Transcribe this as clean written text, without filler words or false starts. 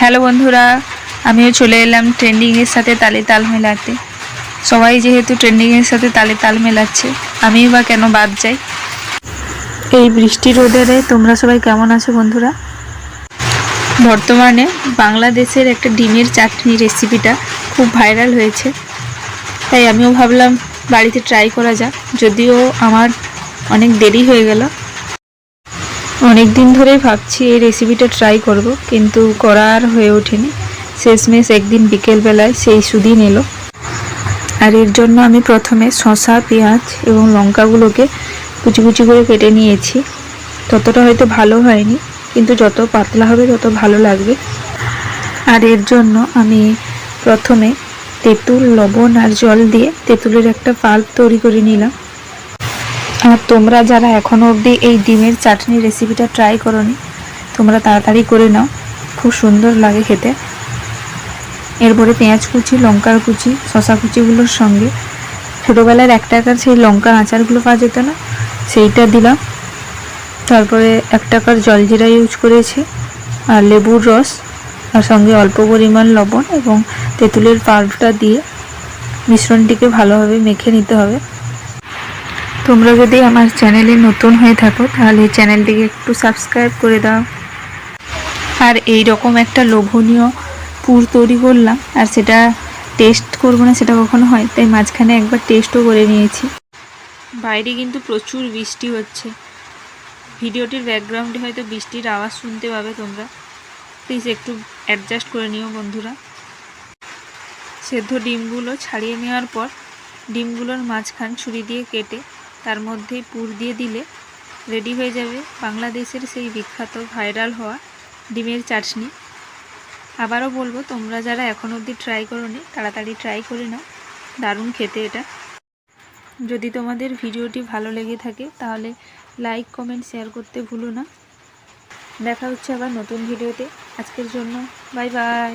Hello বন্ধুরা, আমিও চলে এলাম ট্রেন্ডিংয়ের সাথে তালে তাল মেলাতে। সবাই যেহেতু ট্রেন্ডিংয়ের সাথে তালে তাল মেলাচ্ছে, আমিও বা কেন বাদ যাই। এই বৃষ্টির ওয়েদারে তোমরা সবাই কেমন আছো বন্ধুরা? বর্তমানে বাংলাদেশের একটা ডিমের চাটনি রেসিপিটা খুব ভাইরাল হয়েছে, তাই আমিও ভাবলাম বাড়িতে ট্রাই করা যাক। যদিও আমার অনেক দেরি হয়ে গেল, অনেক দিন ধরেই ভাবছি এই রেসিপিটা ট্রাই করব, কিন্তু করা আর হয়ে ওঠেনি। শেষমেশ একদিন বিকেলবেলায় সেই সুদিন এলো। আর এর জন্য আমি প্রথমে শসা, পেঁয়াজ এবং লঙ্কাগুলোকে কুচি কুচি করে কেটে নিয়েছি। ততটা হয়তো ভালো হয়নি, কিন্তু যত পাতলা হবে তত ভালো লাগবে। আর এর জন্য আমি প্রথমে তেঁতুল, লবণ আর জল দিয়ে তেঁতুলের একটা পাল্প তৈরি করে নিলাম। আর তোমরা যারা এখনও অবধি এই ডিমের চাটনি রেসিপিটা ট্রাই করোনি, তোমরা তাড়াতাড়ি করে নাও, খুব সুন্দর লাগে খেতে। এরপরে পেঁয়াজ কুচি, লঙ্কার কুচি, শসা কুচিগুলোর সঙ্গে ছোটোবেলার এক টাকার সেই লঙ্কার আচারগুলো পাওয়া যেত না, সেইটা দিলাম। তারপরে 1 টাকার জলজিরা ইউজ করেছি, আর লেবুর রস, আর সঙ্গে অল্প পরিমাণ লবণ এবং তেঁতুলের পাল্পটা দিয়ে মিশ্রণটিকে ভালোভাবে মেখে নিতে হবে। তোমরা যদি আমার চ্যানেলে নতুন হয়ে থাকো তাহলে চ্যানেলটিকে একটু সাবস্ক্রাইব করে দাও। আর এই রকম একটা লোভনীয় পুর তৈরি করলাম, আর সেটা টেস্ট করবো না সেটা কখনো হয়, তাই মাঝখানে একবার টেস্টও করে নিয়েছি। বাইরে কিন্তু প্রচুর বৃষ্টি হচ্ছে, ভিডিওটির ব্যাকগ্রাউন্ডে হয়তো বৃষ্টির আওয়াজ শুনতে পাবে তোমরা, প্লিজ একটু অ্যাডজাস্ট করে নিও বন্ধুরা। সেদ্ধ ডিমগুলো ছাড়িয়ে নেওয়ার পর ডিমগুলোর মাঝখান ছুরি দিয়ে কেটে তার মধ্যে পুর দিয়ে দিলে রেডি হয়ে যাবে বাংলাদেশের সেই বিখ্যাত ভাইরাল হওয়া ডিমের চাটনি। আবারও বলবো, তোমরা যারা এখন অবধি ট্রাই করোনি তাড়াতাড়ি ট্রাই করে নাও, দারুণ খেতে এটা। যদি তোমাদের ভিডিওটি ভালো লেগে থাকে তাহলে লাইক, কমেন্ট, শেয়ার করতে ভুলো না। দেখা হচ্ছে আবার নতুন ভিডিওতে। আজকের জন্য বাই বাই।